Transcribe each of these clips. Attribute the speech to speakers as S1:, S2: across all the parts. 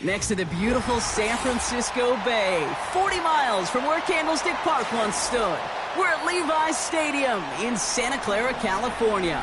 S1: next to the beautiful San Francisco Bay, 40 miles from where Candlestick Park once stood. We're at Levi's Stadium in Santa Clara, California.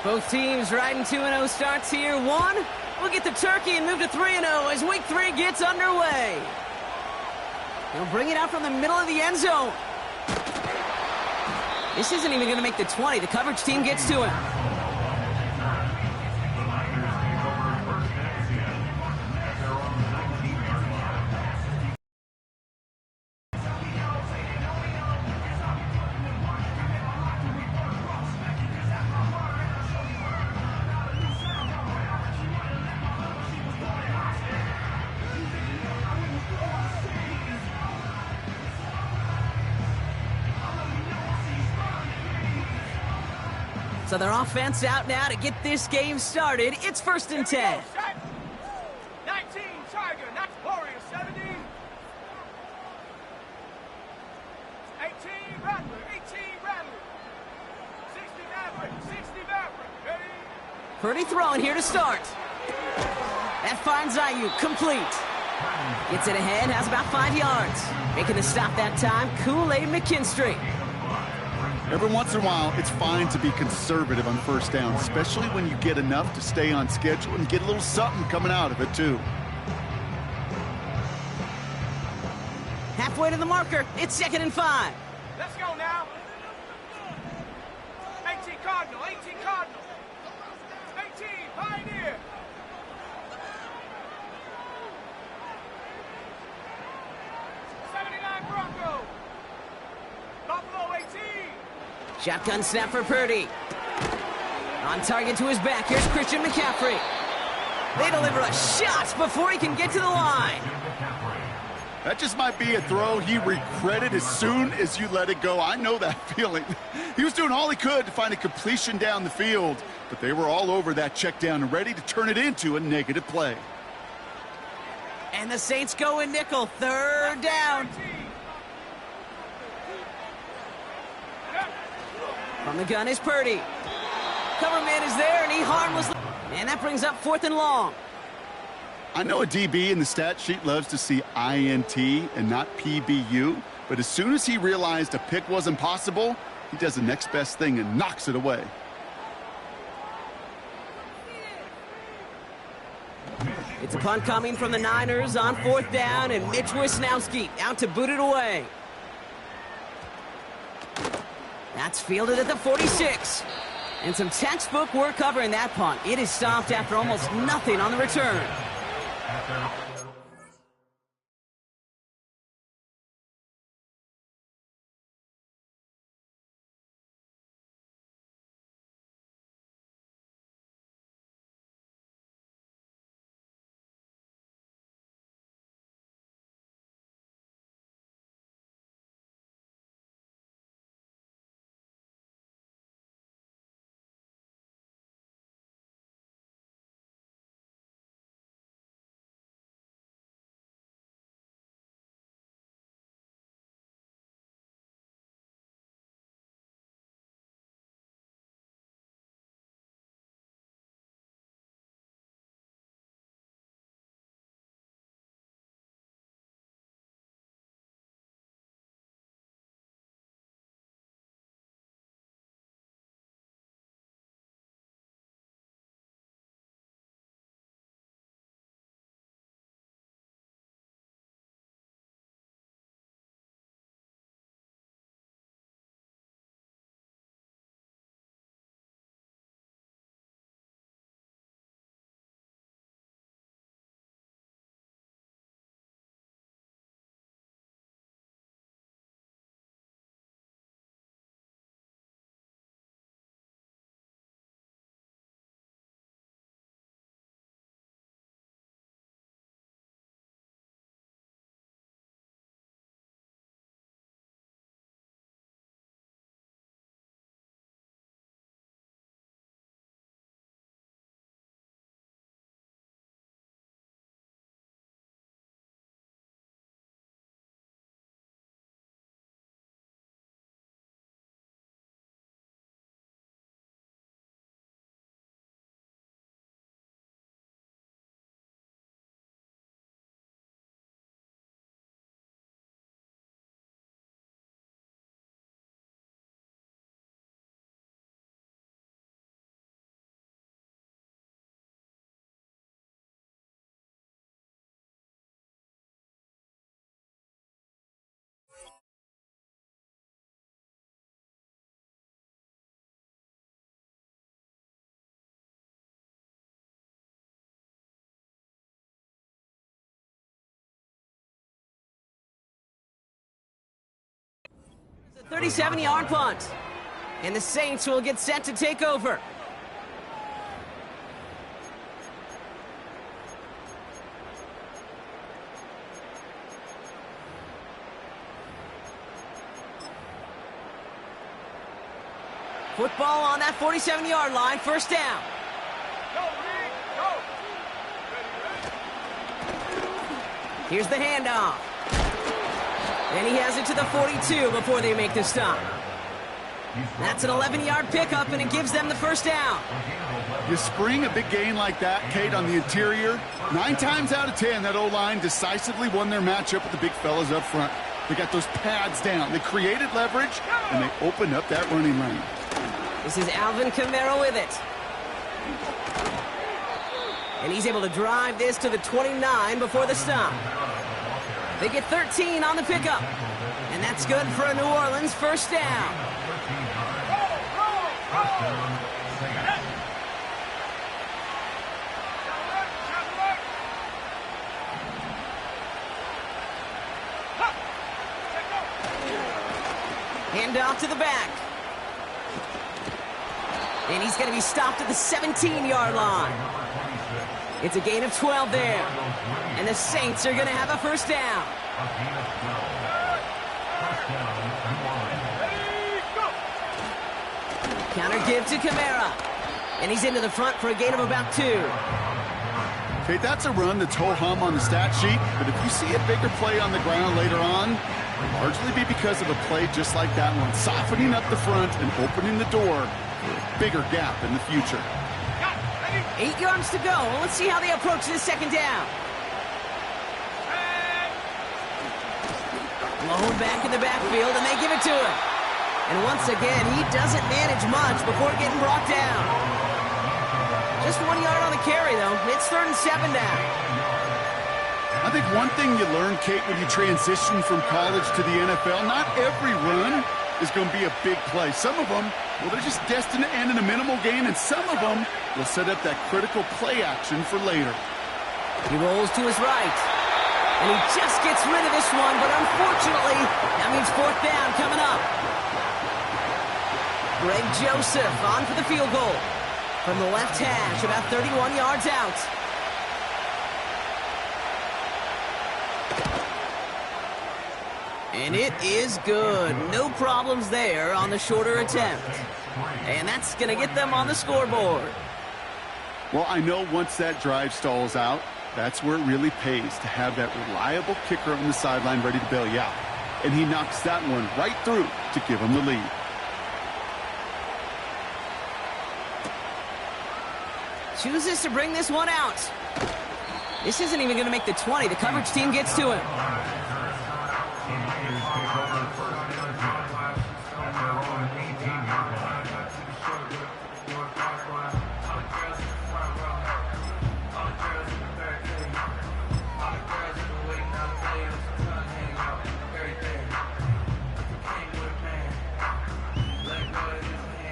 S1: Both teams riding 2-0 starts here. We'll get the turkey and move to 3-0 as week 3 gets underway. He'll bring it out from the middle of the end zone. This isn't even going to make the 20. The coverage team gets to him. So their offense out now to get this game started. It's 1st and 10.
S2: 19 Tiger, not Warrior 70. 18 Rattler, 18 Rattler. 60 Maverick, 60 Maverick. Ready?
S1: Purdy throwing here to start. That finds Ayuk, complete. Gets it ahead, has about 5 yards. Making the stop that time, Kool-Aid McKinstry.
S3: Every once in a while, it's fine to be conservative on first down, especially when you get enough to stay on schedule and get a little something coming out of it, too.
S1: Halfway to the marker. It's 2nd and 5.
S2: Let's go now. 18 Cardinal, 18 Cardinal. 18 Pioneer. 79 Bronco. Buffalo 18.
S1: Shotgun snap for Purdy. On target to his back. Here's Christian McCaffrey. They deliver a shot before he can get to the line.
S3: That just might be a throw he regretted as soon as you let it go. I know that feeling. He was doing all he could to find a completion down the field, but they were all over that check down and ready to turn it into a negative play.
S1: And the Saints go in nickel. 3rd down. From the gun is Purdy. Cover man is there, and he harmlessly... And that brings up 4th and long.
S3: I know a DB in the stat sheet loves to see INT and not PBU, but as soon as he realized a pick wasn't possible, he does the next best thing and knocks it away.
S1: It's a punt coming from the Niners on 4th down, and Mitch Wisnowski out to boot it away. That's fielded at the 46. And some textbook work covering that punt. It is stopped after almost nothing on the return. 37-yard punt. And the Saints will get set to take over. Football on that 47-yard line, first down.
S2: Go, Reed, go.
S1: Here's the handoff. And he has it to the 42 before they make the stop. That's an 11-yard pickup, and it gives them the first down.
S3: You spring a big gain like that, Kate, on the interior. 9 times out of 10, that O-line decisively won their matchup with the big fellas up front. They got those pads down. They created leverage, and they opened up that running lane.
S1: This is Alvin Kamara with it. And he's able to drive this to the 29 before the stop. They get 13 on the pickup. And that's good for a New Orleans first down. Hand off to the back. And he's going to be stopped at the 17-yard line. It's a gain of 12 there. And the Saints are going to have a first down. Counter give to Kamara. And he's into the front for a gain of about 2.
S3: Okay, that's a run that's ho-hum on the stat sheet, but if you see a bigger play on the ground later on, it'll largely be because of a play just like that one, softening up the front and opening the door for a bigger gap in the future.
S1: 8 yards to go. Let's see how they approach this second down. Blown back in the backfield, and they give it to him. And once again, he doesn't manage much before getting brought down. Just 1 yard on the carry, though. It's 3rd and 7 now.
S3: I think one thing you learn, Kate, when you transition from college to the NFL, not every run is going to be a big play. Some of them, well, they're just destined to end in a minimal gain, and some of them will set up that critical play action for later.
S1: He rolls to his right. And he just gets rid of this one, but unfortunately, that means 4th down coming up. Greg Joseph on for the field goal. From the left hash, about 31 yards out. And it is good. No problems there on the shorter attempt. And that's going to get them on the scoreboard.
S3: Well, I know once that drive stalls out, that's where it really pays to have that reliable kicker on the sideline ready to bail you out. And he knocks that one right through to give him the lead.
S1: Chooses to bring this one out. This isn't even going to make the 20. The coverage team gets to him.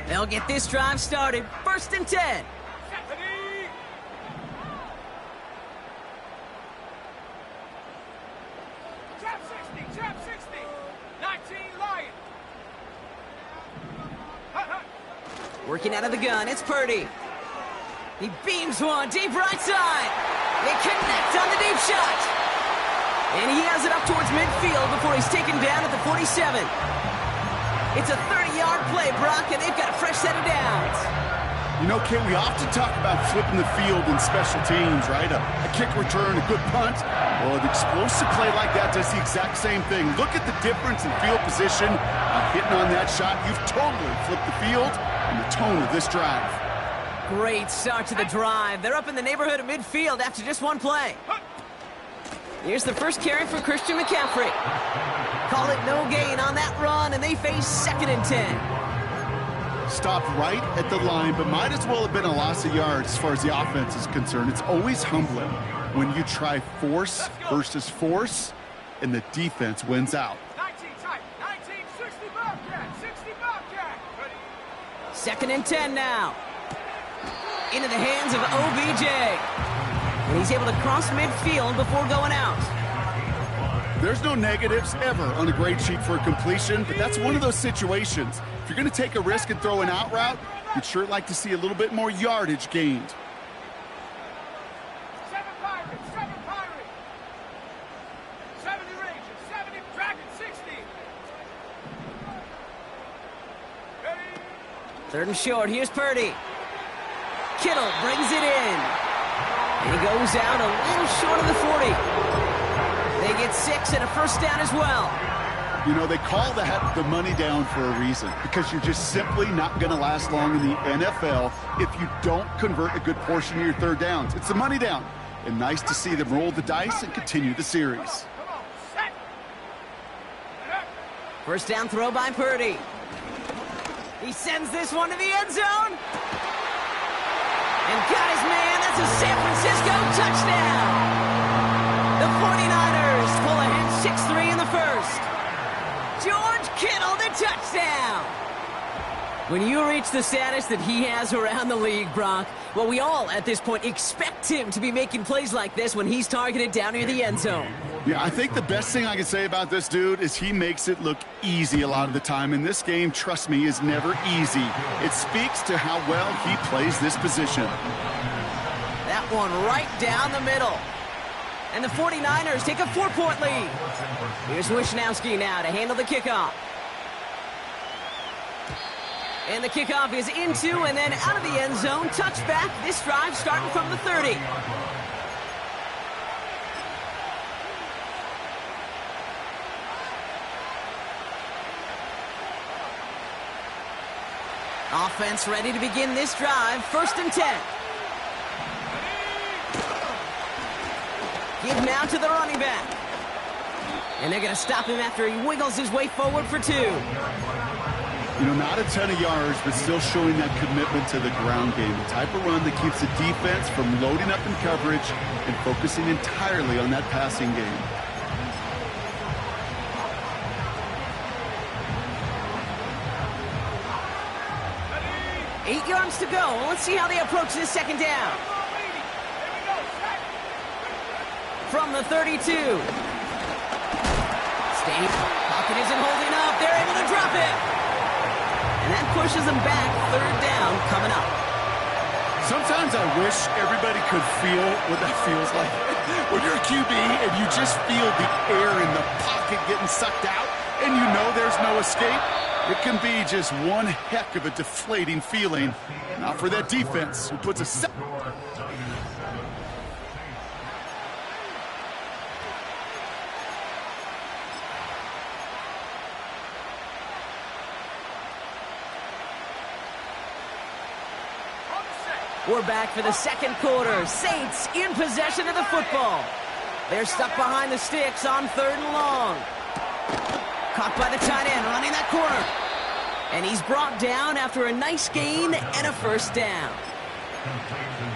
S1: They'll get this drive started. 1st and 10.
S2: Trap 60. 19 Lion.
S1: Working out of the gun, it's Purdy. He beams one deep right side. They connect on the deep shot. And he has it up towards midfield before he's taken down at the 47. It's a 30-yard play, Brock, and they've got a fresh set of downs.
S3: You know, Kate, we often talk about flipping the field in special teams, right? A kick return, a good punt. Well, an explosive play like that does the exact same thing. Look at the difference in field position. Hitting on that shot, you've totally flipped the field and the tone of this drive.
S1: Great start to the drive. They're up in the neighborhood of midfield after just one play. Here's the first carry for Christian McCaffrey. Call it no gain on that run, and they face 2nd and 10.
S3: Stopped right at the line, but might as well have been a loss of yards as far as the offense is concerned. It's always humbling when you try force versus force, and the defense wins out.
S2: 19 tight. 19, 60 Bobcat. 60 Bobcat. Ready?
S1: 2nd and 10 now. Into the hands of OBJ. And he's able to cross midfield before going out.
S3: There's no negatives ever on a grade sheet for a completion, but that's one of those situations. If you're going to take a risk and throw an out route, you'd sure like to see a little bit more yardage gained.
S2: 7 Pirates, 7 Pirates. 70 Rangers, 70 Dragons, 60. Ready?
S1: Third and short. Here's Purdy. Kittle brings it in. And he goes out a little short of the 40. They get 6 and a first down as well.
S3: You know, they call that the money down for a reason, because you're just simply not going to last long in the NFL if you don't convert a good portion of your third downs. It's the money down. And nice to see them roll the dice and continue the series.
S2: Come on, set.
S1: First down throw by Purdy. He sends this one to the end zone. And got his man. That's a San Francisco touchdown. The 49ers pull ahead 6-3 in the first. George Kittle, the touchdown. When you reach the status that he has around the league, Brock, well, we all at this point expect him to be making plays like this when he's targeted down near the end zone.
S3: Yeah, I think the best thing I can say about this dude is he makes it look easy a lot of the time. And this game, trust me, is never easy. It speaks to how well he plays this position.
S1: That one right down the middle. And the 49ers take a 4-point lead. Here's Wishnowski now to handle the kickoff. And the kickoff is into and then out of the end zone. Touchback. This drive starting from the 30. Offense ready to begin this drive. 1st and 10. Give now to the running back. And they're going to stop him after he wiggles his way forward for 2.
S3: You know, not a ton of yards, but still showing that commitment to the ground game. The type of run that keeps the defense from loading up in coverage and focusing entirely on that passing game.
S2: Ready?
S1: 8 yards to go. Let's see how they approach this second down. From the 32. Steve, pocket isn't holding up. They're able to drop it. And that pushes them back. 3rd down coming up.
S3: Sometimes I wish everybody could feel what that feels like. When you're a QB and you just feel the air in the pocket getting sucked out and you know there's no escape, it can be just one heck of a deflating feeling. Not for that defense who puts a...
S1: We're back for the second quarter. Saints in possession of the football. They're stuck behind the sticks on 3rd and long. Caught by the tight end, running that corner. And he's brought down after a nice gain and a first down.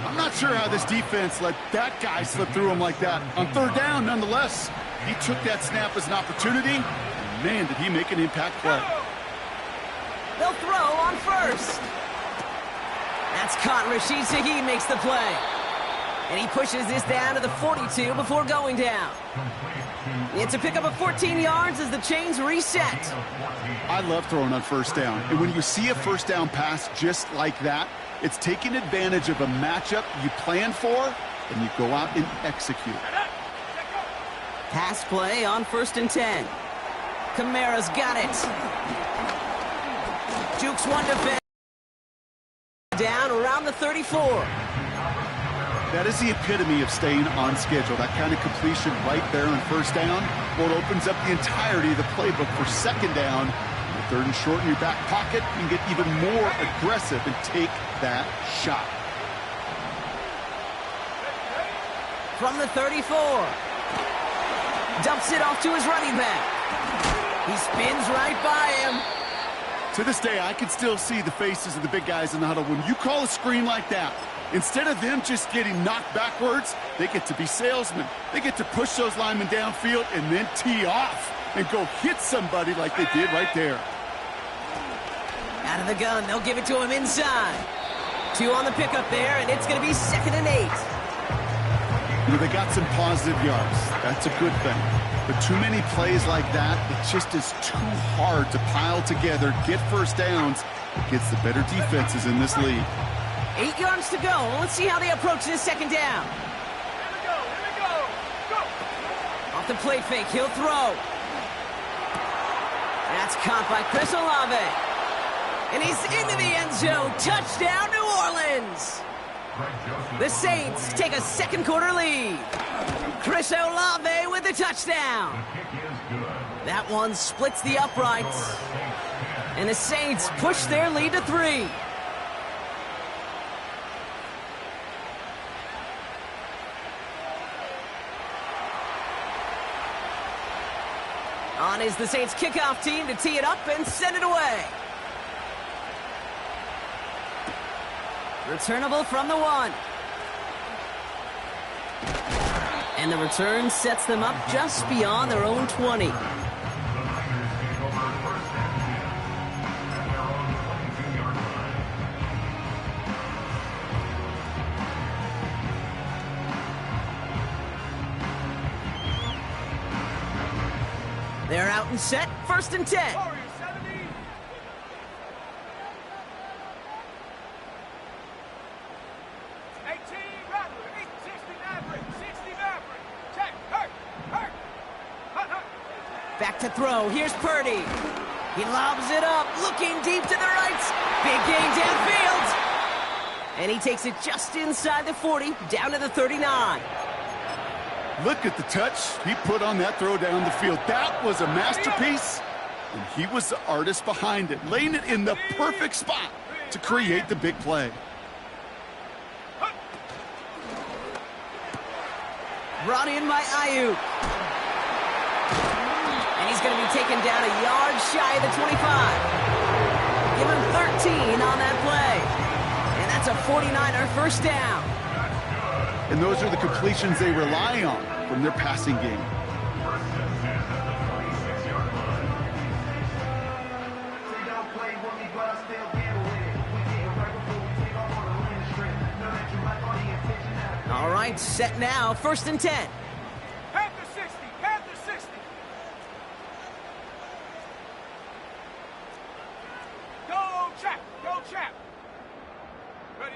S3: I'm not sure how this defense let that guy slip through him like that. On 3rd down, nonetheless, he took that snap as an opportunity. And man, did he make an impact play.
S1: They'll throw on 1st. That's caught. Rashid Shaheed makes the play. And he pushes this down to the 42 before going down. It's a pickup of 14 yards as the chains reset.
S3: I love throwing on 1st down. And when you see a 1st down pass just like that, it's taking advantage of a matchup you plan for, and you go out and execute.
S1: Pass play on 1st and 10. Kamara's got it. Jukes one defense. Down around the 34.
S3: That is the epitome of staying on schedule. That kind of completion right there on 1st down. Well, it opens up the entirety of the playbook for 2nd down. 3rd and short in your back pocket, you can get even more aggressive and take that shot.
S1: From the 34. Dumps it off to his running back. He spins right by him.
S3: To this day, I can still see the faces of the big guys in the huddle. When you call a screen like that, instead of them just getting knocked backwards, they get to be salesmen. They get to push those linemen downfield and then tee off and go hit somebody like they did right there.
S1: Out of the gun, they'll give it to him inside. 2 on the pickup there, and it's going to be 2nd and 8.
S3: They got some positive yards. That's a good thing. But too many plays like that, it just is too hard to pile together, get first downs against the better defenses in this league.
S1: 8 yards to go. Let's see how they approach this second down.
S2: Here we go. Go.
S1: Off the play fake, he'll throw. That's caught by Chris Olave. And he's into the end zone. Touchdown, New Orleans. The Saints take a second quarter lead. Chris Olave with the touchdown. That one splits the uprights. And the Saints push their lead to 3. On is the Saints kickoff team to tee it up and send it away. Returnable from the 1. And the return sets them up just beyond their own 20. They're out and set, 1st and 10.
S2: Warriors 70. 18, Rattler, 60 Maverick, 60 Maverick. Check, hurt.
S1: Back to throw, here's Purdy. He lobs it up, looking deep to the right. Big gain downfield. And he takes it just inside the 40, down to the 39.
S3: Look at the touch he put on that throw down the field. That was a masterpiece, and he was the artist behind it, laying it in the perfect spot to create the big play.
S1: Brought in by Ayuk. And he's going to be taken down a yard shy of the 25. Give him 13 on that play. And that's a 49er first down.
S3: And those are the completions they rely on from their passing game.
S1: All right, set now, 1st and 10.
S2: Panther 60. Go, chap. Ready.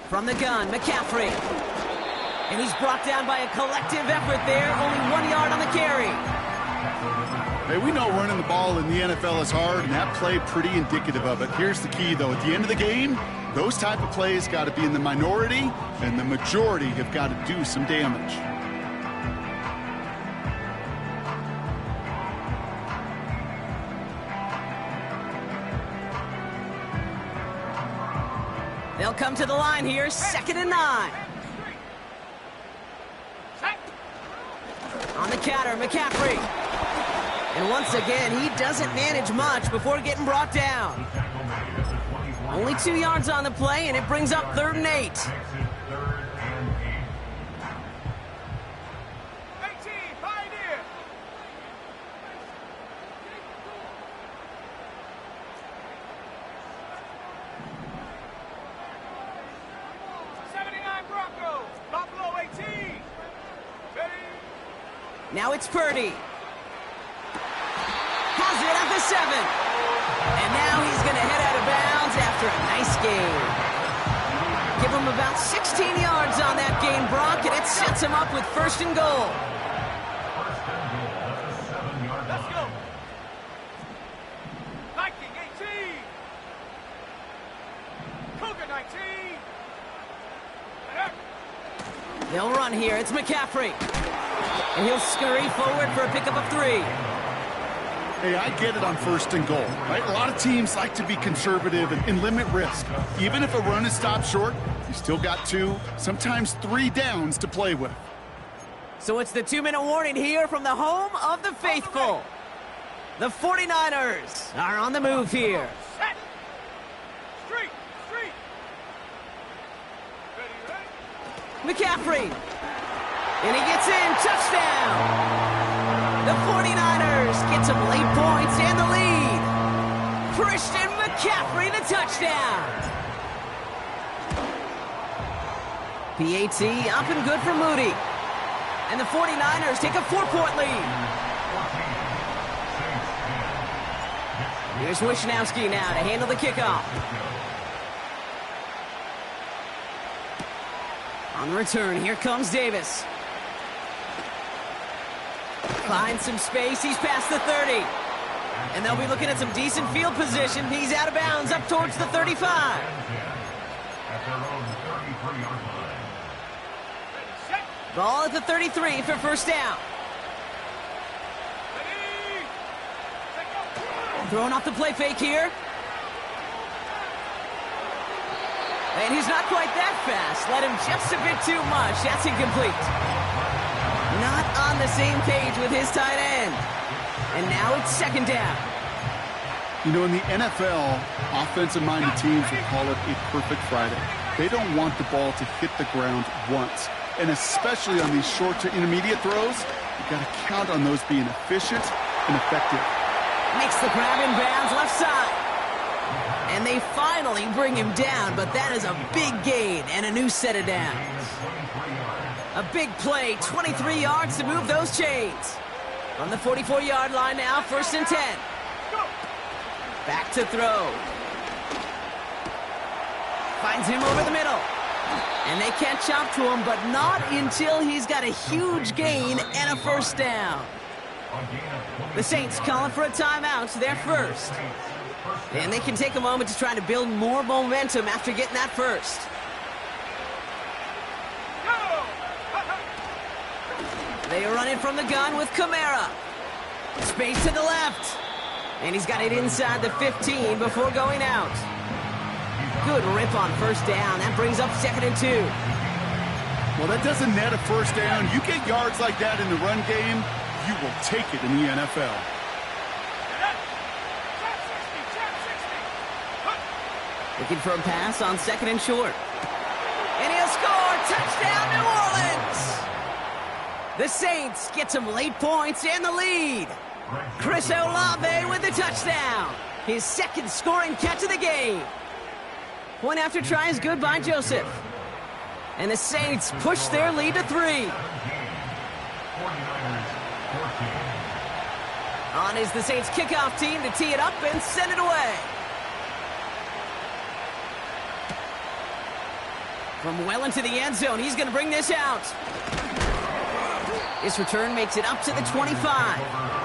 S1: From the gun, McCaffrey. And he's brought down by a collective effort there. Only 1 yard on the carry.
S3: Hey, we know running the ball in the NFL is hard, and that play pretty indicative of it. Here's the key, though. At the end of the game, those type of plays got to be in the minority, and the majority have got to do some damage.
S1: They'll come to the line here, 2nd and 9. On the counter, McCaffrey. And once again, he doesn't manage much before getting brought down. Only 2 yards on the play, and it brings up 3rd and 8.
S2: 18, Pioneer. Broncos, Buffalo 18. Ready.
S1: Now it's Purdy. Has it at the 7. And now he's going to head out of bounds after a nice gain. Give him about 16 yards on that gain, Brock, and it sets him up with 1st and goal.
S2: Let's go. Viking 18. Cougar 19.
S1: They'll run here. It's McCaffrey. And he'll scurry forward for a pickup of 3.
S3: Hey, I get it on 1st and goal, right? A lot of teams like to be conservative and limit risk. Even if a run is stopped short, you still got 2, sometimes 3 downs to play with.
S1: So it's the 2-minute warning here from the home of the faithful. The 49ers are on the move here.
S2: Set. Street. Ready.
S1: McCaffrey. And he gets in. Touchdown. The 49ers get some late points and the lead. Christian McCaffrey, the touchdown. PAT up and good for Moody. And the 49ers take a 4-point lead. Here's Wisnowski now to handle the kickoff. On the return, here comes Davis. Finds some space, he's past the 30. And they'll be looking at some decent field position. He's out of bounds up towards the 35. Ball at the 33 for first down. Throwing off the play fake here. And he's not quite that fast. Let him just a bit too much. That's incomplete. Not on the same page with his tight end. And now it's second down.
S3: You know, in the NFL, offensive-minded teams will call it a perfect Friday. They don't want the ball to hit the ground once. And especially on these short to intermediate throws, you've got to count on those being efficient and effective.
S1: Makes the grab in bounds left side. And they finally bring him down, but that is a big gain and a new set of downs. A big play, 23 yards to move those chains. On the 44-yard line now, 1st and 10. Back to throw. Finds him over the middle. And they catch up to him, but not until he's got a huge gain and a first down. The Saints calling for a timeout, so they're first. And they can take a moment to try to build more momentum after getting that first. They run it from the gun with Kamara. Space to the left. And he's got it inside the 15 before going out. Good rip on first down. That brings up 2nd and 2.
S3: Well, that doesn't net a first down. You get yards like that in the run game, you will take it in the NFL.
S1: Looking for a pass on 2nd and short. And he'll score! Touchdown, New Orleans! The Saints get some late points and the lead. Chris Olave with the touchdown. His 2nd scoring catch of the game. Point after try is good by Joseph. And the Saints push their lead to 3. On is the Saints kickoff team to tee it up and send it away. From well into the end zone, he's going to bring this out. This return makes it up to the 25.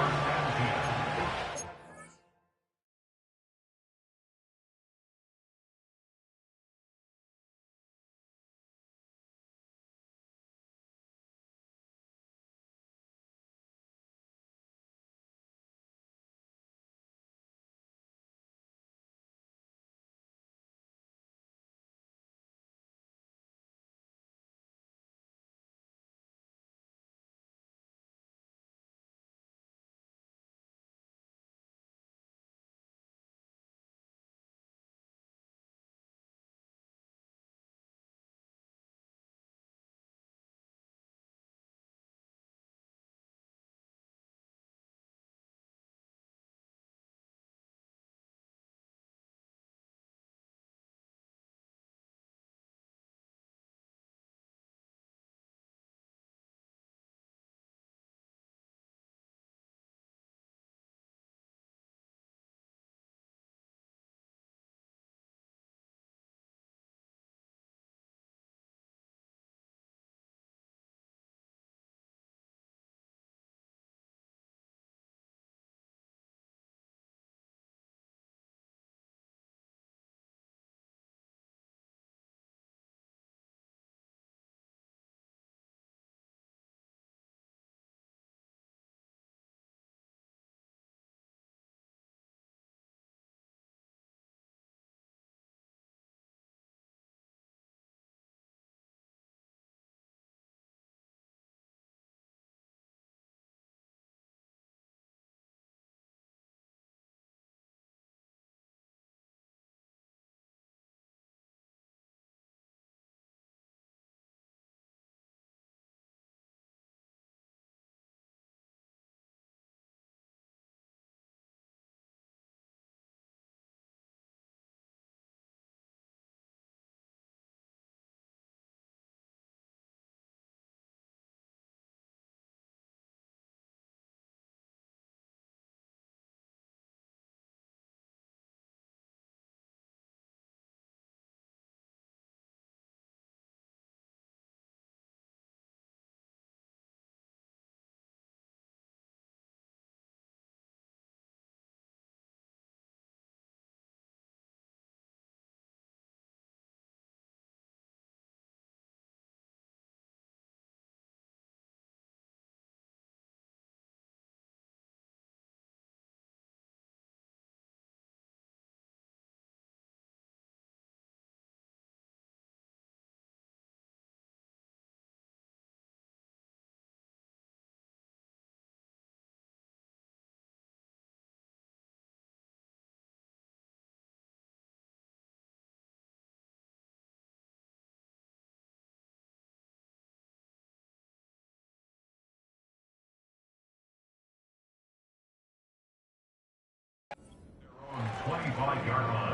S4: 12-yard line.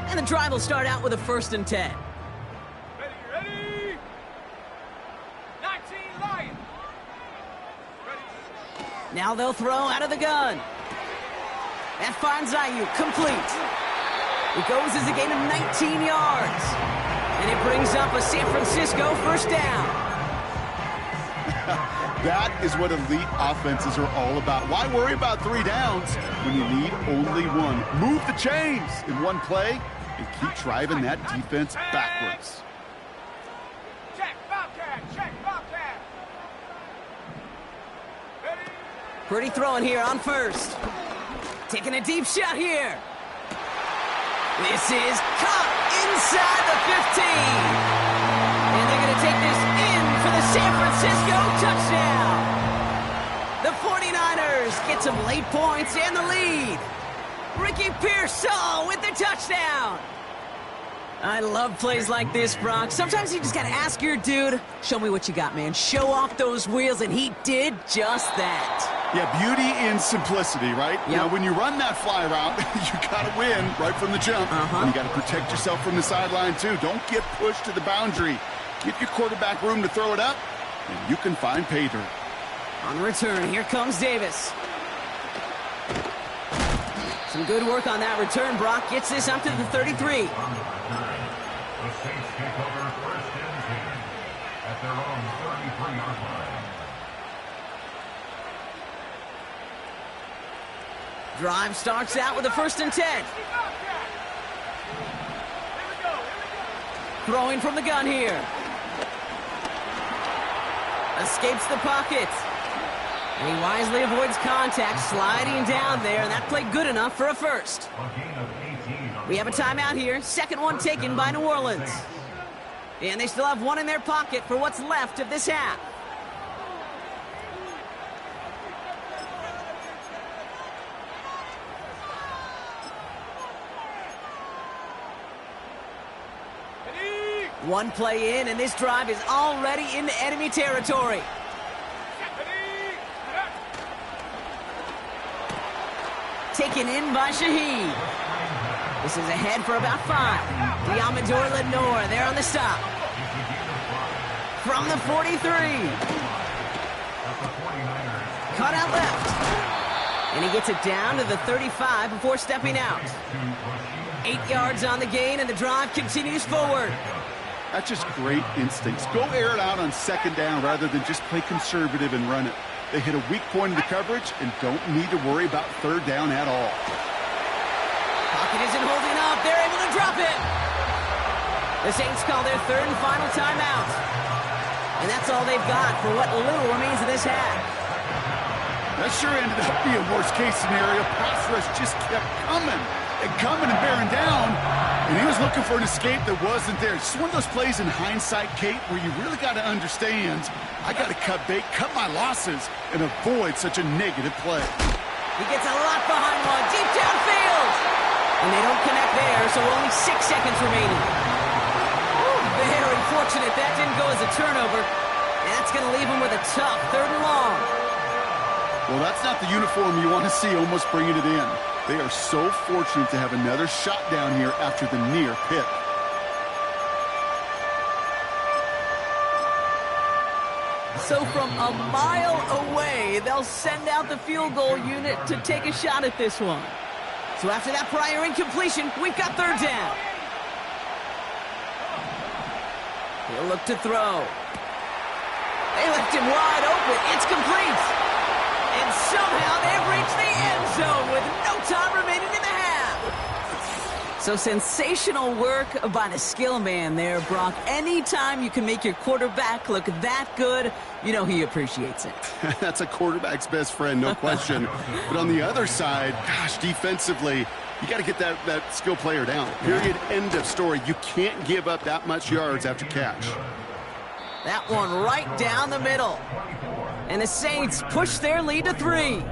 S1: And the drive will start out with a 1st and 10.
S2: Ready? 19 Lions. Ready.
S1: Now they'll throw out of the gun. That finds Ayuk, complete. It goes as a gain of 19 yards. And it brings up a San Francisco 1st down.
S3: That is what elite offenses are all about. Why worry about 3 downs when you need only 1? Move the chains in one play and keep driving that defense backwards.
S2: Check, Bobcat. Check, Bobcat. Ready.
S1: Pretty throwing here on 1st. Taking a deep shot here. This is caught inside the 15. And they're going to take this in for the San Francisco touchdown. The 49ers get some late points and the lead. Ricky Pearsall with the touchdown. I love plays like this, Brock. Sometimes you just got to ask your dude, show me what you got, man. Show off those wheels, and he did just that.
S3: Yeah, beauty in simplicity, right?
S1: Yep.
S3: You know, when you run that fly route, you got to win right from the jump. And you got to protect yourself from the sideline, too. Don't get pushed to the boundary. Give your quarterback room to throw it up, and you can find pay dirt.
S1: On the return, here comes Davis. Some good work on that return. Brock gets this up to the 33.
S4: The Saints take over 1st and 10 at their own 33-yard line.
S1: Drive starts out with a 1st and 10.
S2: Here we go.
S1: Throwing from the gun here. Escapes the pocket. And he wisely avoids contact, sliding down there, and that played good enough for a 1st.
S4: A gain of 18 on
S1: We have a timeout here. 2nd one taken by New Orleans. And they still have 1 in their pocket for what's left of this half.
S2: Ready.
S1: 1 play in, and this drive is already into enemy territory.
S2: Ready.
S1: Taken in by Shaheed. This is ahead for about 5. Diamador Lenore there on the stop. From the 43. Cut out left. And he gets it down to the 35 before stepping out. 8 yards on the gain, and the drive continues forward.
S3: That's just great instincts. Go air it out on 2nd down rather than just play conservative and run it. They hit a weak point in the coverage and don't need to worry about 3rd down at all.
S1: Pocket isn't holding up. They're able to drop it. The Saints call their 3rd and final timeout. And that's all they've got for what little remains of this half.
S3: That sure ended up being worst-case scenario. Pass rush just kept coming and bearing down. And he was looking for an escape that wasn't there. It's one of those plays in hindsight, Kate, where you really got to understand, I got to cut bait, cut my losses, and avoid such a negative play.
S1: He gets a lot behind one, deep downfield. And they don't connect there, so only 6 seconds remaining. Very fortunate that didn't go as a turnover. And that's going to leave him with a tough 3rd and long.
S3: Well, that's not the uniform you want to see almost bringing it in. They are so fortunate to have another shot down here after the near pick.
S1: So from a mile away, they'll send out the field goal unit to take a shot at this one. So after that prior incompletion, we've got 3rd down. He'll look to throw. They left him wide open. It's complete. And somehow they've reached the end zone with no time remaining in the half. So sensational work by the skill man there, Brock. Anytime you can make your quarterback look that good, you know he appreciates it.
S3: That's a quarterback's best friend, no question. But on the other side, gosh, defensively, you got to get that skill player down. Period, end of story. You can't give up that much yards after catch.
S1: That one right down the middle. And the Saints push their lead to 3.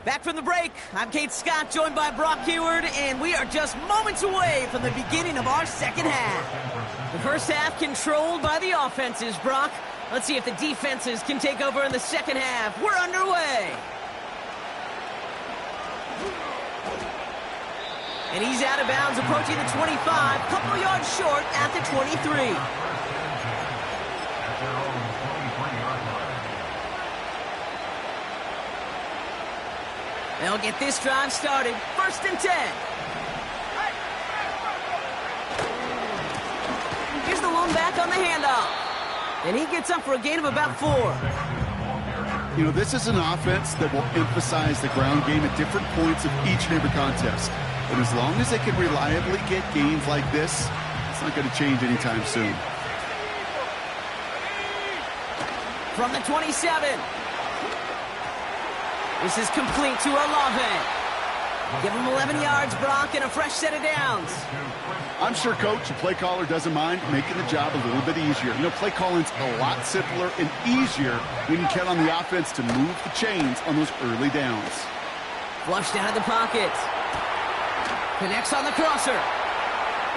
S1: Back from the break, I'm Kate Scott, joined by Brock Heward, and we are just moments away from the beginning of our second half. The first half controlled by the offenses, Brock. Let's see if the defenses can take over in the second half. We're underway. And he's out of bounds, approaching the 25, couple yards short at the 23. They'll get this drive started. 1st and 10. Here's the lone back on the handoff. And he gets up for a gain of about 4.
S3: You know, this is an offense that will emphasize the ground game at different points of each and every contest. And as long as they can reliably get gains like this, it's not going to change anytime soon.
S1: From the 27. This is complete to Olave. Give him 11 yards, Brock, and a fresh set of downs.
S3: I'm sure coach and play caller doesn't mind making the job a little bit easier. You know, play calling's a lot simpler and easier when you can count on the offense to move the chains on those early downs.
S1: Flushed out of the pocket. Connects on the crosser.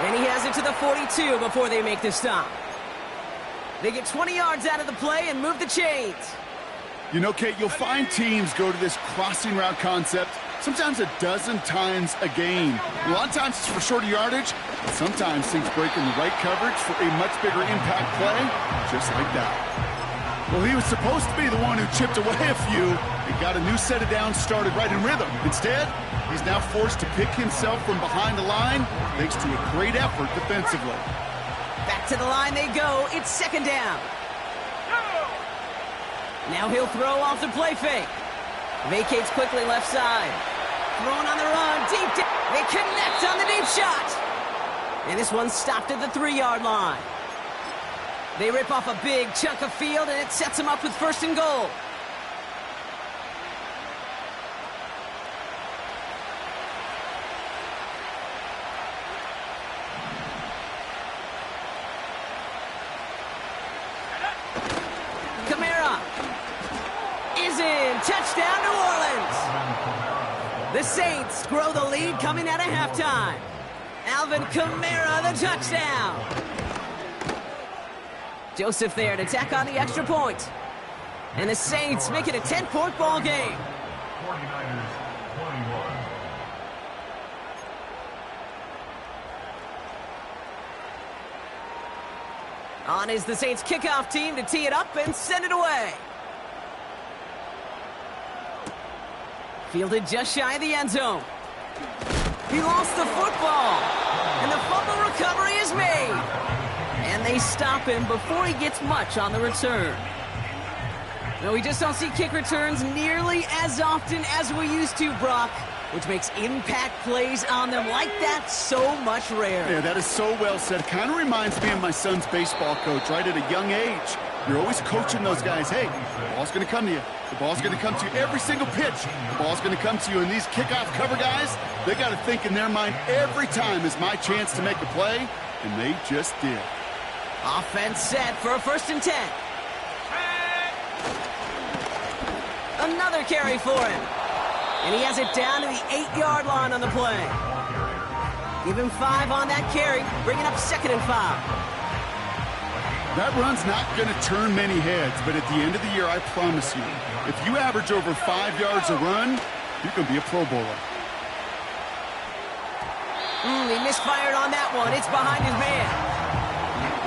S1: And he has it to the 42 before they make the stop. They get 20 yards out of the play and move the chains.
S3: You know, Kate, you'll find teams go to this crossing route concept sometimes a dozen times a game. A lot of times it's for shorter yardage, but sometimes things break in the right coverage for a much bigger impact play, just like that. Well, he was supposed to be the one who chipped away a few and got a new set of downs started right in rhythm. Instead, he's now forced to pick himself from behind the line thanks to a great effort defensively.
S1: Back to the line they go. It's 2nd down. Now he'll throw off the play fake. Vacates quickly left side. Throwing on the run, deep down. They connect on the deep shot. And this one's stopped at the 3-yard line. They rip off a big chunk of field, and it sets them up with 1st and goal. Touchdown, New Orleans. The Saints grow the lead coming out of halftime. Alvin Kamara, the touchdown. Joseph there to tack on the extra point. And the Saints make it a 10-point ball game.
S4: 49ers 21.
S1: On is the Saints kickoff team to tee it up and send it away. Fielded just shy of the end zone. He lost the football. And the fumble recovery is made. And they stop him before he gets much on the return. No, we just don't see kick returns nearly as often as we used to, Brock, which makes impact plays on them like that so much rarer.
S3: Yeah, that is so well said. Kind of reminds me of my son's baseball coach, right at a young age. You're always coaching those guys, hey, the ball's going to come to you. The ball's going to come to you every single pitch. The ball's going to come to you. And these kickoff cover guys, they got to think in their mind every time is my chance to make a play, and they just did.
S1: Offense set for a 1st and 10. Another carry for him. And he has it down to the 8-yard line on the play. Give him 5 on that carry, bringing up 2nd and 5.
S3: That run's not going to turn many heads, but at the end of the year, I promise you, if you average over 5 yards a run, you're going to be a Pro Bowler.
S1: He misfired on that one. It's behind his man.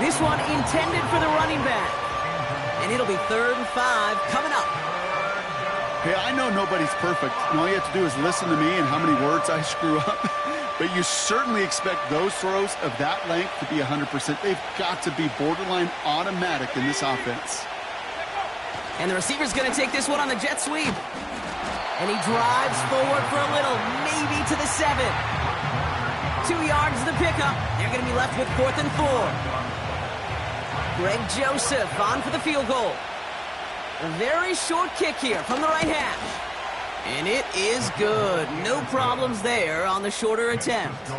S1: This one intended for the running back. And it'll be 3rd and 5 coming up.
S3: Hey, I know nobody's perfect, and all you have to do is listen to me and how many words I screw up. But you certainly expect those throws of that length to be 100%. They've got to be borderline automatic in this offense.
S1: And the receiver's going to take this one on the jet sweep. And he drives forward for a little, maybe to the 7. 2 yards to the pickup. They're going to be left with 4th and 4. Greg Joseph on for the field goal. A very short kick here from the right hash. And it is good. No problems there on the shorter attempt.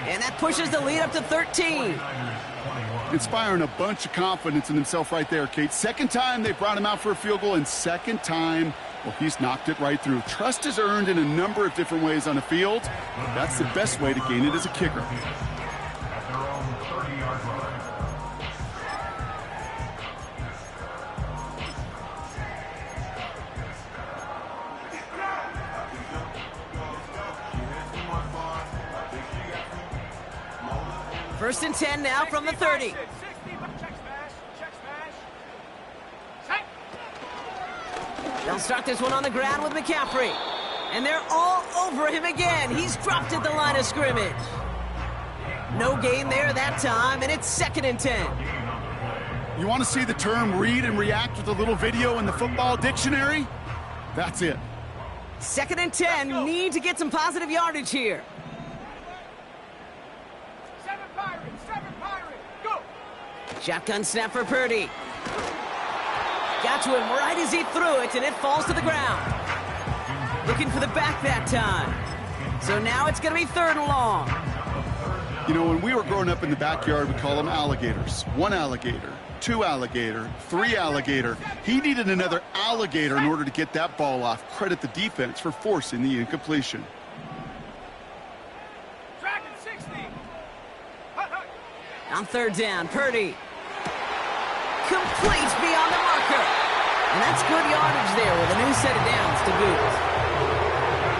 S1: And that pushes the lead up to 13.
S3: Inspiring a bunch of confidence in himself right there, Kate. Second time they brought him out for a field goal, and second time, well, he's knocked it right through. Trust is earned in a number of different ways on the field. That's the best way to gain it as a kicker.
S4: At their own 30-yard line.
S1: First and 10 now from the 30.
S2: Check smash. Check smash. Set.
S1: They'll start this one on the ground with McCaffrey. And they're all over him again. He's dropped at the line of scrimmage. No gain there that time, and it's second and 10.
S3: You want to see the term read and react with a little video in the football dictionary? That's it.
S1: Second and 10, need to get some positive yardage here.
S2: 7 Pirates. 7 Pirates. Go.
S1: Shotgun snap for Purdy. Got to him right as he threw it, and it falls to the ground. Looking for the back that time. So now it's going to be third and long.
S3: You know, when we were growing up in the backyard, we call them alligators. 1 alligator, 2 alligator, 3 alligator. He needed another alligator in order to get that ball off. Credit the defense for forcing the incompletion.
S2: Dragon 60. Hut, hut.
S1: On third down, Purdy. Complete beyond the marker. And that's good yardage there with a new set of downs to boot.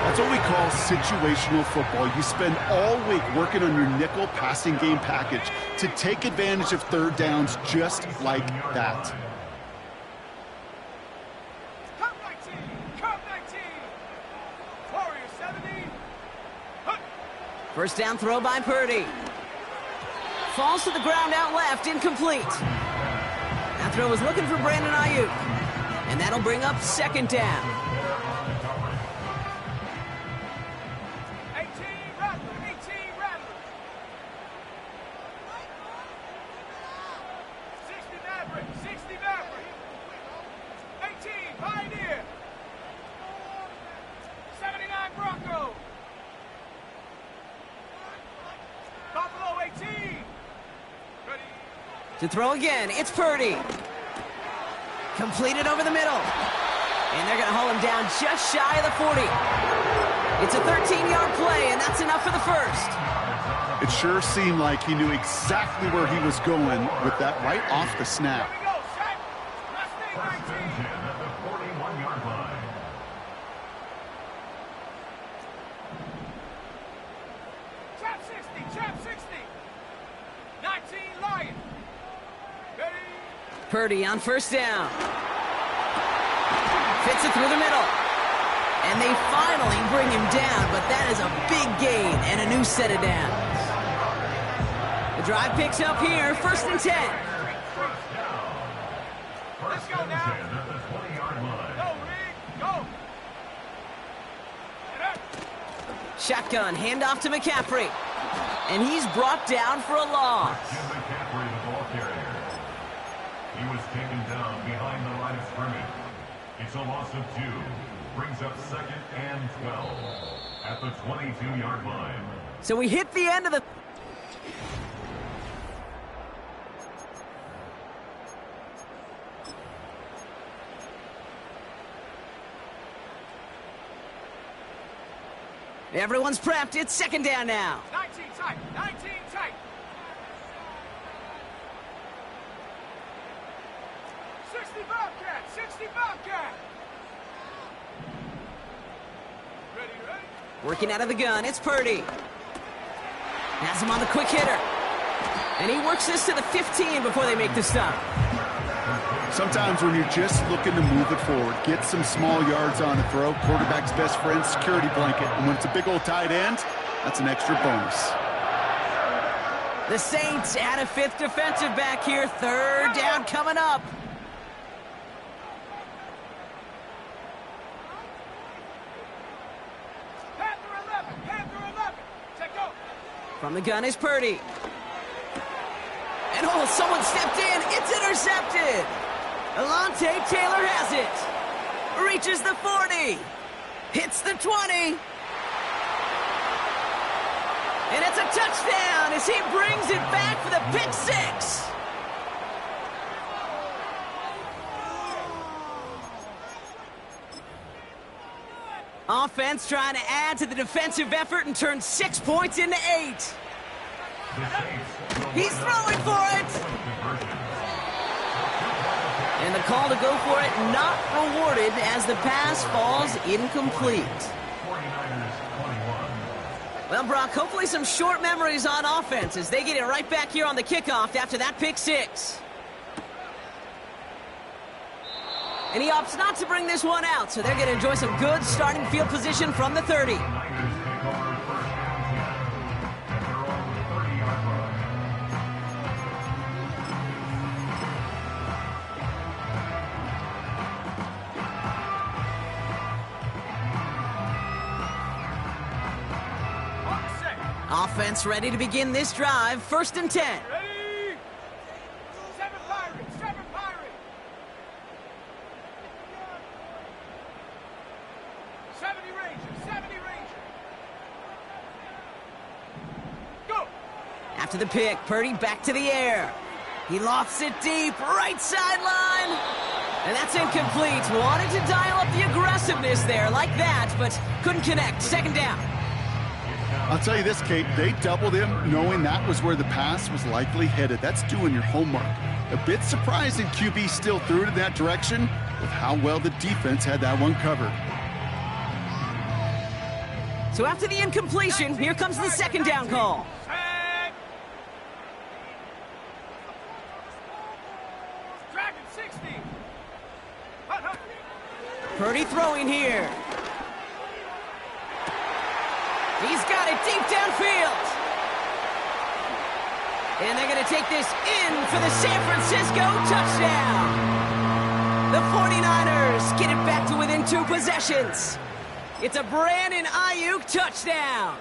S3: That's what we call situational football. You spend all week working on your nickel passing game package to take advantage of third downs just like that.
S2: Come 19. Come 19. Warrior 70. Hut.
S1: First down throw by Purdy. Falls to the ground out left, incomplete. That throw was looking for Brandon Ayuk. And that'll bring up second down.
S2: 18 Rattler. 18 Rattler. 60 Maverick. 60 Maverick. 18 Pioneer. 79 Bronco. Buffalo 18. Ready.
S1: To throw again, it's Purdy. Completed over the middle. And they're going to haul him down just shy of the 40. It's a 13-yard play, and that's enough for the first.
S3: It sure seemed like he knew exactly where he was going with that right off the snap.
S2: Here we go. Set. Mustang 19.
S4: At the 41-yard line.
S2: Trap 60. Trap 60. 19 Lion. Ready.
S1: Purdy on first down. Fits it through the middle. And they finally bring him down, but that is a big gain and a new set of downs. The drive picks up here, first and 10.
S2: Let's go now.
S4: At the 20-yard line.
S2: Go, Rick. Go. Get up.
S1: Shotgun, handoff to McCaffrey. And he's brought down for a loss.
S4: Jim McCaffrey, the ball carrier. He was taken down behind the line of scrimmage. It's a loss of 2. Brings up second and 12 at the 22-yard line.
S1: So we hit the end of the... Everyone's prepped. It's second down now.
S2: 19 tight. 19 tight. 60 Bobcat. 60 Bobcat. Ready, ready.
S1: Working out of the gun, it's Purdy. Has him on the quick hitter. And he works this to the 15 before they make the stop.
S3: Sometimes when you're just looking to move it forward, get some small yards on the throw, quarterback's best friend, security blanket. And when it's a big old tight end, that's an extra bonus.
S1: The Saints add a 5th defensive back here. Third down coming up.
S2: Panther 11. Take go.
S1: From the gun is Purdy. And oh, someone stepped in. It's intercepted. Alontae Taylor has it. Reaches the 40. Hits the 20. And it's a touchdown as he brings it back for the pick six. Offense trying to add to the defensive effort and turn 6 points into 8. He's throwing for it. And the call to go for it not rewarded as the pass falls incomplete. Well, Brock, hopefully some short memories on offense as they get it right back here on the kickoff after that pick six. And he opts not to bring this one out, so they're going to enjoy some good starting field position from the 30. Offense ready to begin this drive. 1st and 10.
S2: Ready? 7 Pirates, 7 Pirates. 70 Rangers, 70 Rangers. Go!
S1: After the pick, Purdy back to the air. He lofts it deep, right sideline. And that's incomplete. Wanted to dial up the aggressiveness there like that, but couldn't connect. 2nd down.
S3: I'll tell you this, Kate, they doubled him knowing that was where the pass was likely headed. That's doing your homework. A bit surprising QB still threw it in that direction with how well the defense had that one covered.
S1: So after the incompletion, here comes the 2nd down call.
S2: Set. Dragon 60. Hut, hut.
S1: Purdy throwing here. He's got it deep downfield. And they're going to take this in for the San Francisco touchdown. The 49ers get it back to within 2 possessions. It's a Brandon Ayuk touchdown.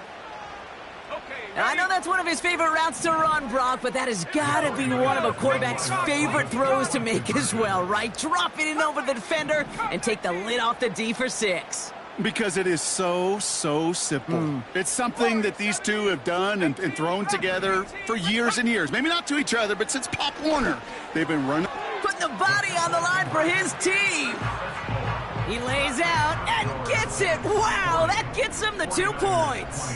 S2: Okay,
S1: Now, I know that's one of his favorite routes to run, Brock, but that has got to be one of a quarterback's favorite throws to make as well, right? Drop it in over the defender and take the lid off the D for 6.
S3: Because it is so simple. It's something that these two have done and thrown together for years and years. Maybe not to each other, but since Pop Warner, they've been running.
S1: Putting the body on the line for his team. He lays out and gets it. Wow, that gets him the 2 points.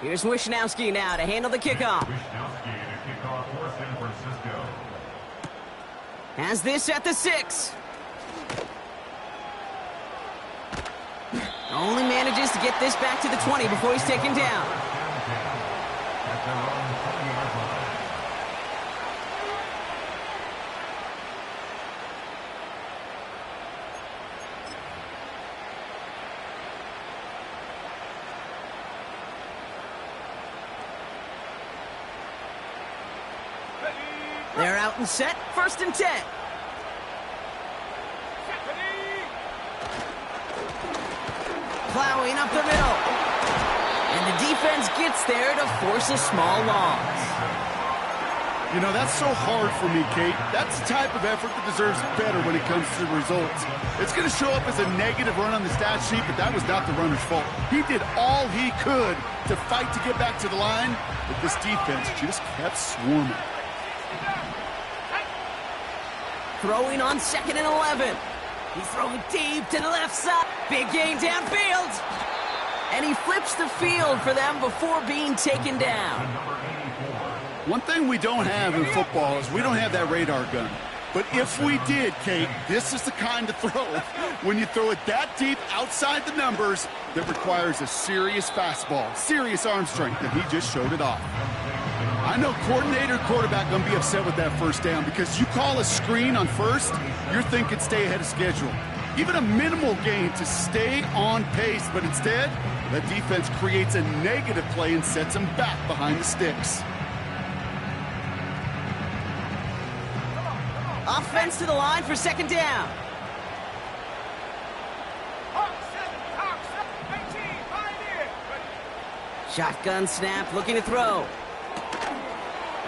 S1: Here's Wishnowski now to handle the kickoff. Has this at the 6. Only manages to get this back to the 20 before he's taken down. They're out and set. 1st and 10. Plowing up the middle. And the defense gets there to force a small loss.
S3: You know, that's so hard for me, Kate. That's the type of effort that deserves better when it comes to the results. It's going to show up as a negative run on the stat sheet, but that was not the runner's fault. He did all he could to fight to get back to the line, but this defense just kept swarming.
S1: Throwing on 2nd and 11. He's throwing deep to the left side. Big gain downfield. And he flips the field for them before being taken down.
S3: One thing we don't have in football is we don't have that radar gun. But if we did, Kate, this is the kind of throw, when you throw it that deep outside the numbers, that requires a serious fastball, serious arm strength, and he just showed it off. I know coordinator, quarterback going to be upset with that 1st down because you call a screen on 1st, you're thinking stay ahead of schedule. Even a minimal gain to stay on pace, but instead, that defense creates a negative play and sets them back behind the sticks.
S1: Offense to the line for 2nd down. Shotgun snap, looking to throw.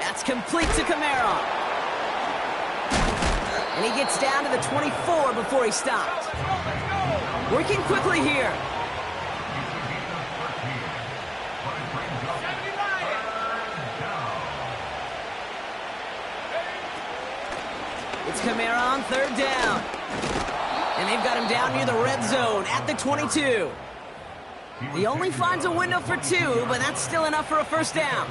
S1: That's complete to Kamara. And he gets down to the 24 before he stopped. Working quickly here. McNamara on third down. And they've got him down near the red zone at the 22. He only finds a window for 2, but that's still enough for a first down.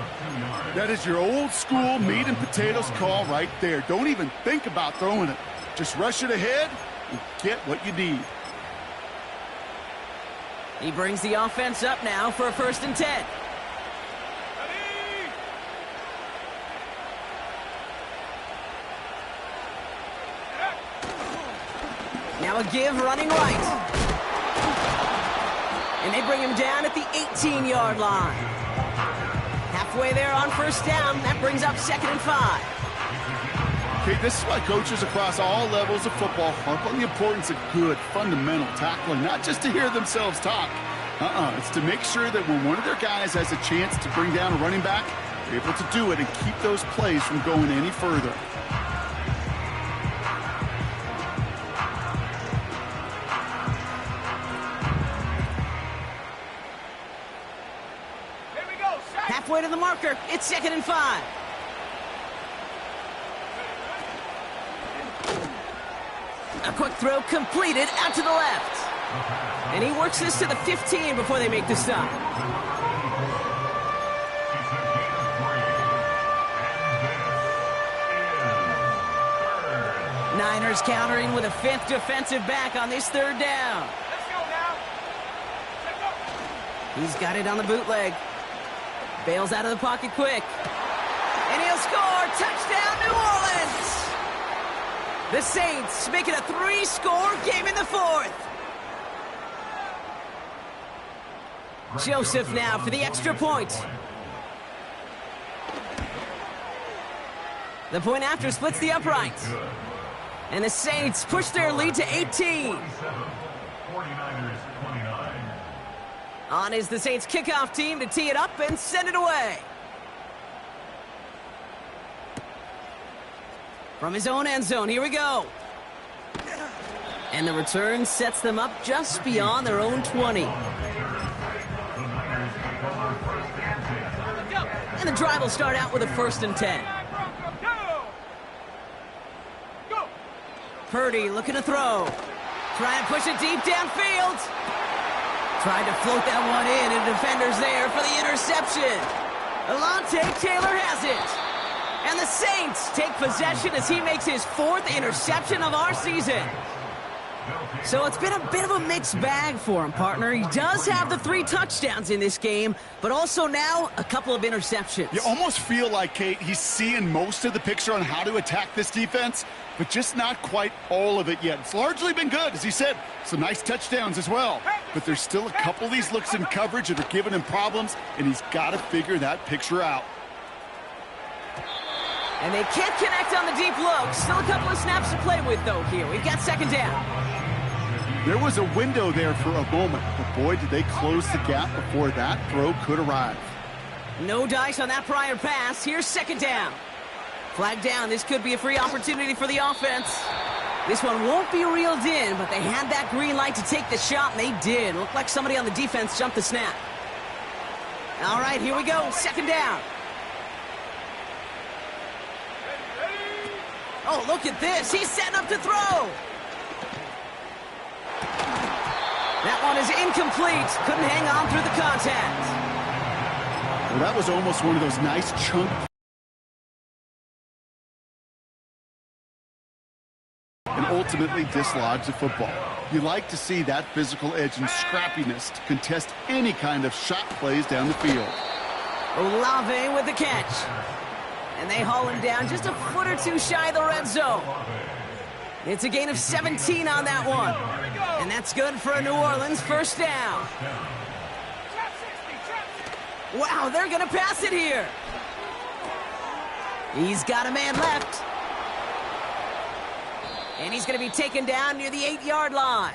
S3: That is your old school meat and potatoes call right there. Don't even think about throwing it. Just rush it ahead and get what you need.
S1: He brings the offense up now for a 1st and 10. Now a give running right. And they bring him down at the 18-yard line. Halfway there on first down. That brings up 2nd and 5.
S3: Okay, this is why coaches across all levels of football harp on the importance of good, fundamental tackling, not just to hear themselves talk. It's to make sure that when one of their guys has a chance to bring down a running back, they're able to do it and keep those plays from going any further.
S1: Halfway to the marker, it's 2nd and 5. A quick throw completed out to the left. And he works this to the 15 before they make the stop. Niners countering with a 5th defensive back on this 3rd down.
S2: Let's go now. Let's go.
S1: He's got it on the bootleg. Bails out of the pocket quick. And he'll score. Touchdown, New Orleans. The Saints make it a 3-score game in the 4th. Joseph now for the extra point. The point after splits the upright. And the Saints push their lead to 18.
S4: 49ers 29.
S1: On is the Saints kickoff team to tee it up and send it away. From his own end zone, here we go. And the return sets them up just beyond their own 20. And the drive will start out with a 1st and 10. Purdy looking to throw. Trying to push it deep downfield. Tried to float that one in, and defenders there for the interception. Alontae Taylor has it. And the Saints take possession as he makes his 4th interception of our season. So it's been a bit of a mixed bag for him, partner. He does have the 3 touchdowns in this game, but also now a couple of interceptions.
S3: You almost feel like, Kate, he's seeing most of the picture on how to attack this defense, but just not quite all of it yet. It's largely been good, as he said. Some nice touchdowns as well. But there's still a couple of these looks in coverage that are giving him problems, and he's got to figure that picture out.
S1: And they can't connect on the deep look. Still a couple of snaps to play with, though, here. We've got 2nd down.
S3: There was a window there for a moment, but boy, did they close the gap before that throw could arrive.
S1: No dice on that prior pass. Here's 2nd down. Flag down. This could be a free opportunity for the offense. This one won't be reeled in, but they had that green light to take the shot, and they did. Looked like somebody on the defense jumped the snap. All right, here we go. 2nd down. Oh, look at this. He's setting up to throw. That one is incomplete. Couldn't hang on through the contact.
S3: Well, that was almost one of those nice chunk and ultimately dislodged the football. You like to see that physical edge and scrappiness to contest any kind of shot plays down the field.
S1: Olave with the catch. And they haul him down just a foot or 2 shy of the red zone. It's a gain of 17 on that one. And that's good for a New Orleans 1st down. Wow, they're going to pass it here. He's got a man left. And he's going to be taken down near the 8-yard line.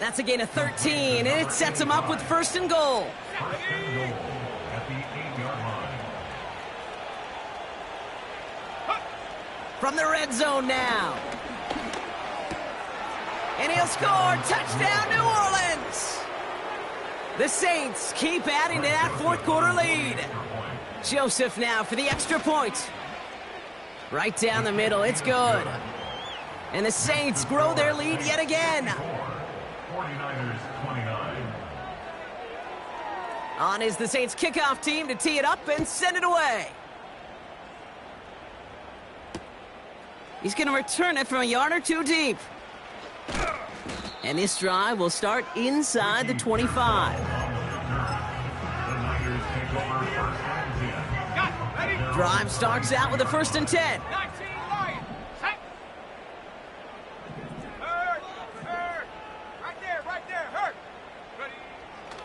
S1: That's a gain of 13, and it sets him up with 1st and goal.
S4: At the 8-yard line.
S1: From the red zone now. And he'll score. Touchdown, New Orleans. The Saints keep adding to that 4th quarter lead. Joseph now for the extra point. Right down the middle. It's good. And the Saints grow their lead yet again.
S4: 49ers 29.
S1: On is the Saints kickoff team to tee it up and send it away. He's going to return it from a yard or two deep. And this drive will start inside the 25. Drive starts out with a 1st and 10.
S2: 19 Lions. Set. Hurt. Right there. Hurt. Ready.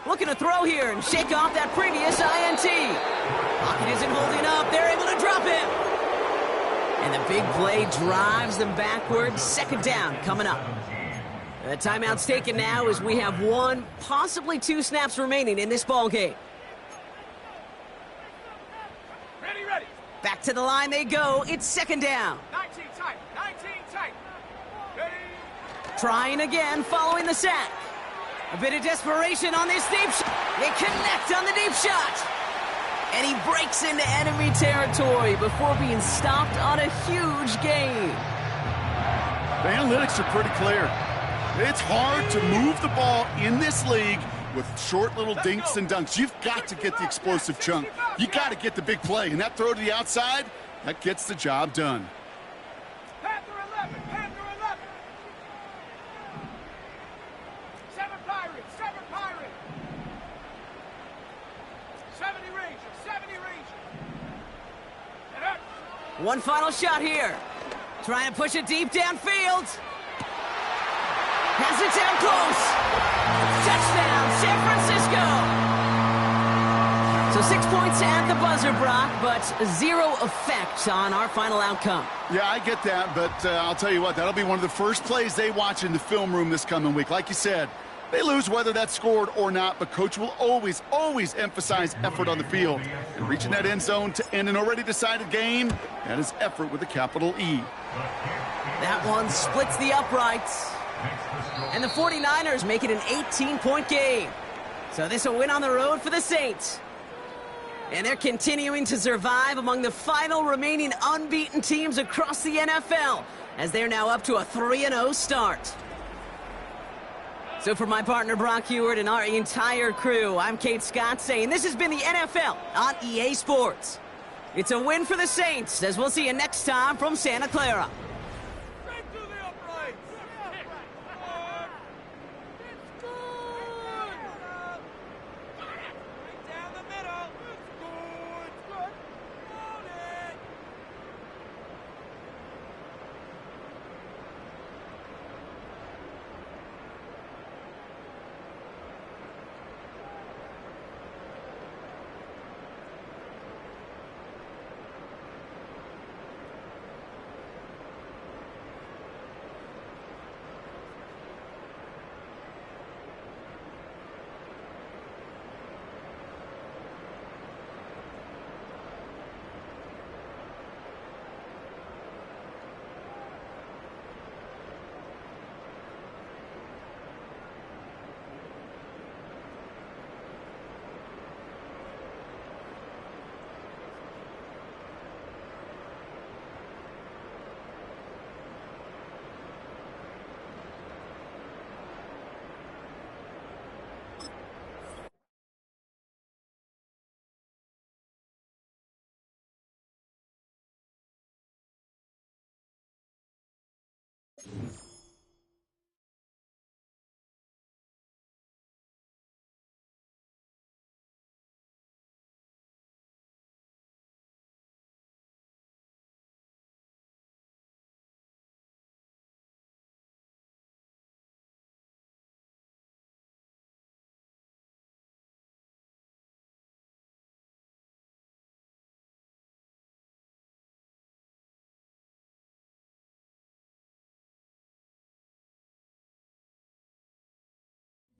S1: Looking to throw here and shake off that previous INT. Pocket isn't holding up. They're able to drop him. And the big play drives them backwards. 2nd down coming up. The timeout's taken now as we have 1, possibly 2 snaps remaining in this ball game.
S2: Ready.
S1: Back to the line they go. It's 2nd down.
S2: 19 tight. Ready.
S1: Trying again following the sack. A bit of desperation on this deep shot. They connect on the deep shot. And he breaks into enemy territory before being stopped on a huge gain.
S3: The analytics are pretty clear. It's hard to move the ball in this league with short little dinks and dunks. You've got to get the explosive chunk. You got to get the big play. And that throw to the outside, that gets the job done.
S2: Panther 11. 7 Pirates. 70 Rangers. And up.
S1: One final shot here. Trying to push it deep downfield. Has it down close. Touchdown, San Francisco. So 6 points at the buzzer, Brock, but 0 effect on our final outcome.
S3: Yeah, I get that, but I'll tell you what, that'll be one of the first plays they watch in the film room this coming week. Like you said, they lose whether that's scored or not, but Coach will always emphasize effort on the field. And reaching that end zone to end an already decided game, that is effort with a capital E.
S1: That one splits the uprights. And the 49ers make it an 18-point game. So this a win on the road for the Saints. And they're continuing to survive among the final remaining unbeaten teams across the NFL, as they're now up to a 3-0 start. So for my partner Brock Heward and our entire crew, I'm Kate Scott saying this has been the NFL on EA Sports. It's a win for the Saints, as we'll see you next time from Santa Clara.
S2: Straight to the uprights. It's good. Right down the middle. It's good. Hold it.